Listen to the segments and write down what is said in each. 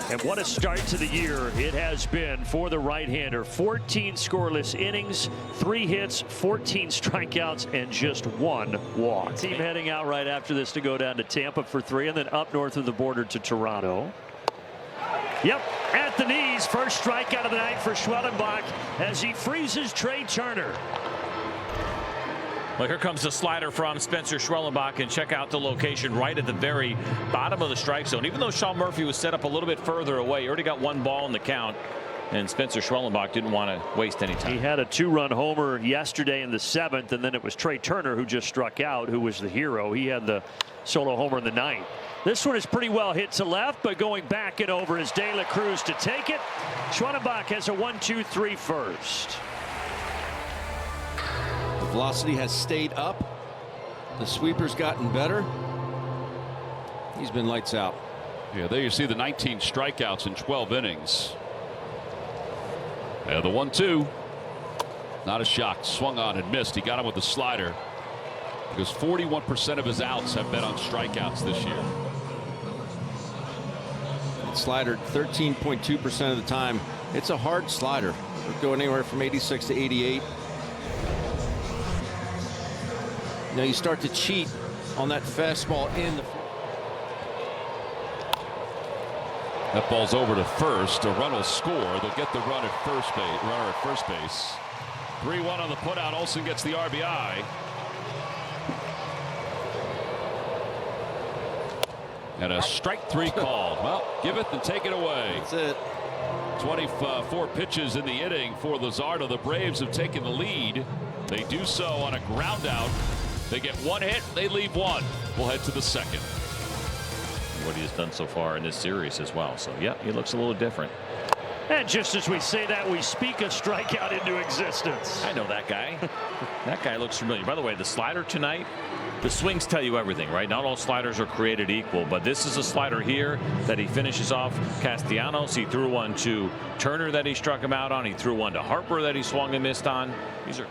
And what a start to the year it has been for the right-hander. 14 scoreless innings, 3 hits, 14 strikeouts, and just 1 walk. Team heading out right after this to go down to Tampa for 3 and then up north of the border to Toronto. Yep, at the knees. First strikeout of the night for Schwellenbach as he freezes Trey Turner. Well, here comes the slider from Spencer Schwellenbach, and check out the location right at the very bottom of the strike zone. Even though Sean Murphy was set up a little bit further away, he already got 1 ball in the count, and Spencer Schwellenbach didn't want to waste any time. He had a 2-run homer yesterday in the 7th, and then it was Trey Turner who just struck out, who was the hero. He had the solo homer in the 9th. This one is pretty well hit to left, but going back and over is De La Cruz to take it. Schwellenbach has a 1-2-3 first. The velocity has stayed up. The sweeper's gotten better. He's been lights out. Yeah, there you see the 19 strikeouts in 12 innings. Yeah, the 1-2. Not a shock. Swung on and missed. He got him with the slider. Because 41% of his outs have been on strikeouts this year. Slider 13.2% of the time. It's a hard slider. It'll go anywhere from 86 to 88. Now you start to cheat on that fastball in the. That ball's over to first. A run will score. They'll get the run at first base. Runner at first base. 3-1 on the putout. Olsen gets the RBI. And a strike 3 called. Well, give it and take it away. That's it. 24 pitches in the inning for Luzardo. The Braves have taken the lead. They do so on a ground out. They get 1 hit. They leave 1. We'll head to the 2nd. What he has done so far in this series as well. So, yeah, he looks a little different. And just as we say that, we speak a strikeout into existence. I know that guy. That guy looks familiar. By the way, the slider tonight, the swings tell you everything, right? Not all sliders are created equal, but this is a slider here that he finishes off Castellanos. He threw one to Turner that he struck him out on. He threw one to Harper that he swung and missed on. These are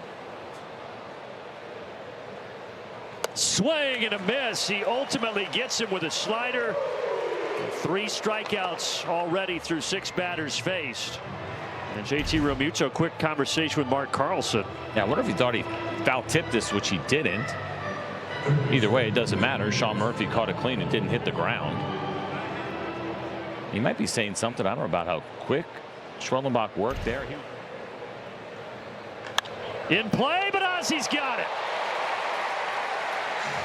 swing and a miss. He ultimately gets him with a slider. 3 strikeouts already through 6 batters faced. And JT Realmuto, quick conversation with Mark Carlson. Yeah, I wonder if he thought he foul tipped this, which he didn't. Either way, it doesn't matter. Sean Murphy caught it clean and didn't hit the ground. He might be saying something, I don't know, about how quick Schwellenbach worked there. In play, but Ozzy's got it.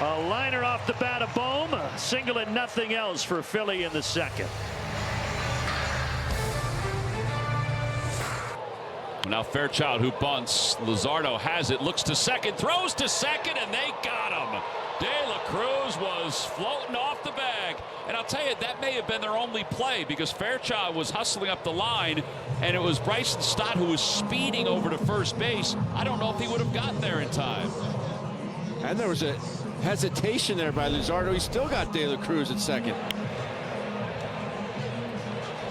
A liner off the bat of Bohm. A single and nothing else for Philly in the 2nd. Now Fairchild, who bunts. Luzardo has it, looks to second, throws to second, and they got him. De La Cruz was floating off the bag. And I'll tell you, that may have been their only play because Fairchild was hustling up the line, and it was Bryson Stott who was speeding over to first base. I don't know if he would have gotten there in time. And there was a hesitation there by Luzardo. He still got De La Cruz at second.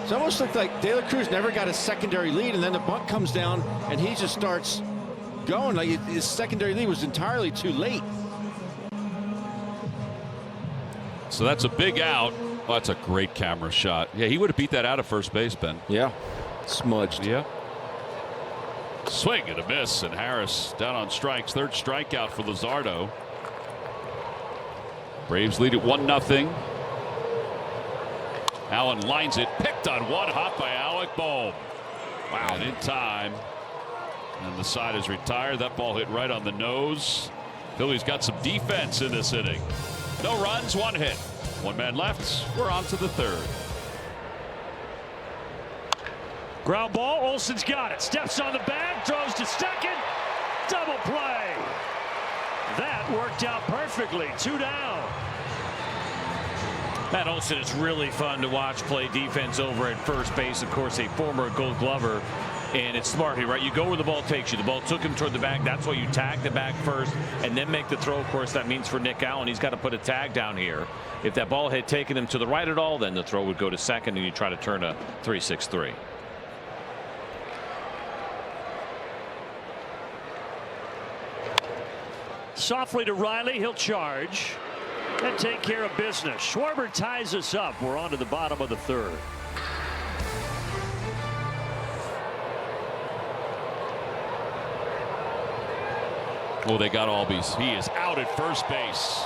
It almost looked like De La Cruz never got a secondary lead, and then the bunt comes down and he just starts going. Like his secondary lead was entirely too late. So that's a big out. Oh, that's a great camera shot. Yeah, he would have beat that out of first base, Ben. Yeah, smudged. Yeah. Swing and a miss, and Harris down on strikes. 3rd strikeout for Luzardo. Braves lead at 1-0. Allen lines it, picked on one hop by Alec Bohm. Wow, and in time. And the side is retired. That ball hit right on the nose. Phillies got some defense in this inning. No runs, 1 hit. 1 man left. We're on to the 3rd. Ground ball. Olsen's got it. Steps on the bag. Throws to second. Double play. That worked out perfectly. 2 down. Matt Olson is really fun to watch play defense over at first base. Of course, a former Gold Glover. And it's smart, right? You go where the ball takes you. The ball took him toward the bag. That's why you tag the bag first and then make the throw. Of course, that means for Nick Allen, he's got to put a tag down here. If that ball had taken him to the right at all, then the throw would go to second and you try to turn a 3-6-3. Softly to Riley. He'll charge and take care of business. Schwarber ties us up. We're on to the bottom of the 3rd. Oh, they got Albies. He is out at first base.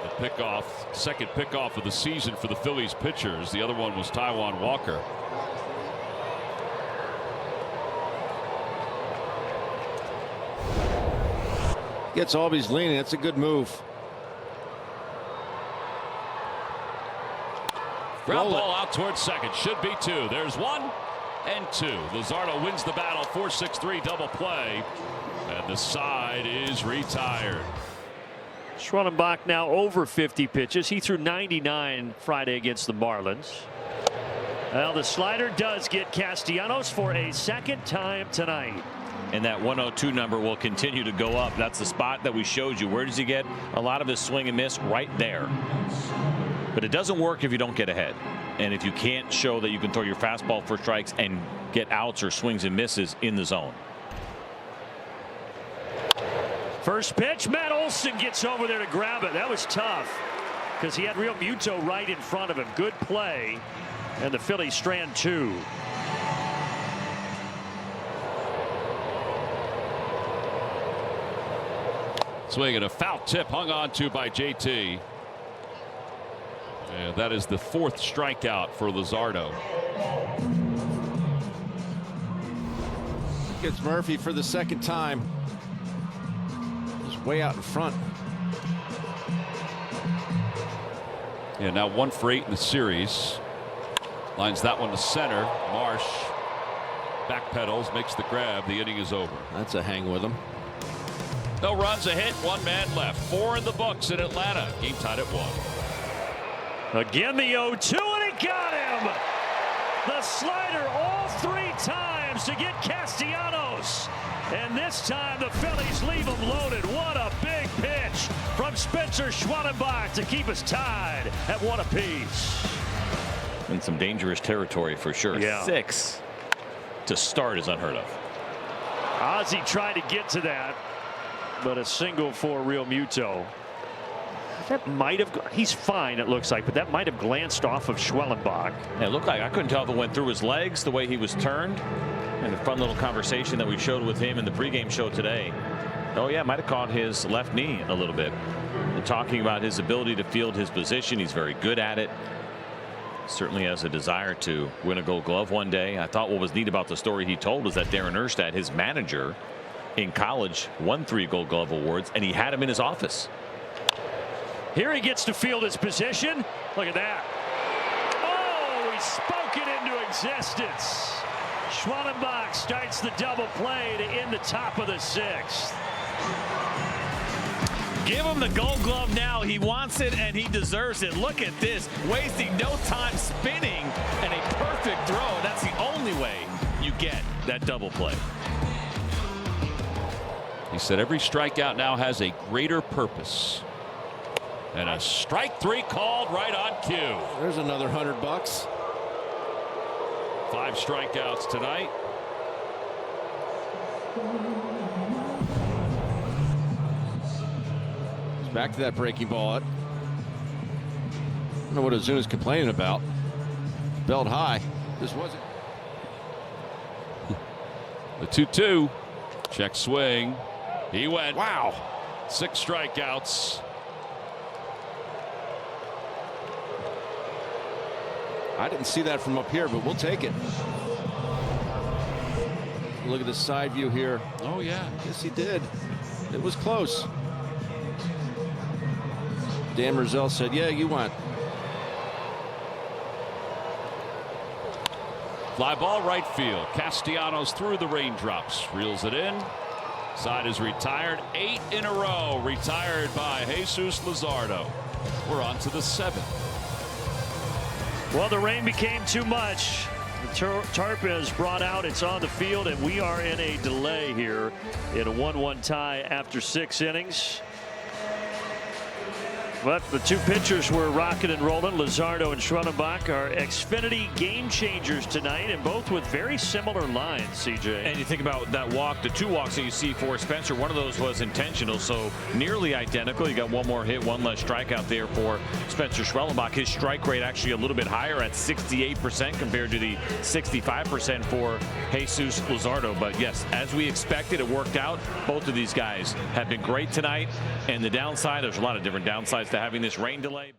The pickoff, second pickoff of the season for the Phillies pitchers. The other one was Taijuan Walker. Gets Albies leaning. That's a good move. Ground ball out towards second. Should be two. There's one and two. Luzardo wins the battle. 4-6-3 double play. And the side is retired. Schwellenbach now over 50 pitches. He threw 99 Friday against the Marlins. Well, the slider does get Castellanos for a second time tonight. And that 102 number will continue to go up. That's the spot that we showed you. Where does he get a lot of his swing and miss? Right there. But it doesn't work if you don't get ahead. And if you can't show that you can throw your fastball for strikes and get outs or swings and misses in the zone. First pitch, Matt Olson gets over there to grab it. That was tough because he had Real Muto right in front of him. Good play. And the Phillies strand two. Swinging a foul tip hung on to by JT. And that is the fourth strikeout for Luzardo. Gets Murphy for the second time. Just way out in front. Yeah, now 1 for 8 in the series. Lines that one to center. Marsh backpedals, makes the grab. The inning is over. That's a hang with him. No runs, a hit, 1 man left. 4 in the books in Atlanta. Game tied at 1. Again the 0-2 and he got him. The slider all 3 times to get Castellanos. And this time the Phillies leave him loaded. What a big pitch from Spencer Schwellenbach to keep us tied at 1 apiece. In some dangerous territory for sure. Yeah. 6 to start is unheard of. Ozzie tried to get to that, but a single for Real Muto. That might have, he's fine it looks like, but that might have glanced off of Schwellenbach. It looked like, I couldn't tell if it went through his legs the way he was turned. And a fun little conversation that we showed with him in the pregame show today. Oh yeah, might have caught his left knee a little bit. And talking about his ability to field his position, he's very good at it. Certainly has a desire to win a Gold Glove one day. I thought what was neat about the story he told was that Darren Erstad, his manager in college, won 3 Gold Glove awards, and he had him in his office. Here he gets to field his position. Look at that. Oh, he spoke it into existence. Schwellenbach starts the double play to end the top of the 6th. Give him the Gold Glove now. He wants it and he deserves it. Look at this, wasting no time spinning, and a perfect throw. That's the only way you get that double play. He said every strikeout now has a greater purpose. And a strike 3 called right on cue. There's another $100. 5 strikeouts tonight. He's back to that breaking ball. I don't know what Ozuna's complaining about. Belt high. This wasn't. The 2-2. Check swing. He went. Wow. 6 strikeouts. I didn't see that from up here, but we'll take it. Look at the side view here. Oh, yeah. Yes, he did. It was close. Dan Merzel said, yeah, you went. Fly ball right field. Castellanos through the raindrops. Reels it in. Side is retired. 8 in a row retired by Jesus Luzardo. We're on to the 7th. Well, the rain became too much. The tarp is brought out. It's on the field, and we are in a delay here in a 1-1 tie after 6 innings. But the two pitchers were rocking and rolling. Luzardo and Schwellenbach are Xfinity game changers tonight, and both with very similar lines, CJ. And you think about that walk, the 2 walks that you see for Spencer, one of those was intentional, so nearly identical. You got one more hit, one less strikeout there for Spencer Schwellenbach. His strike rate actually a little bit higher at 68% compared to the 65% for Jesus Luzardo. But yes, as we expected, it worked out. Both of these guys have been great tonight, and the downside, there's a lot of different downsides to having this rain delay.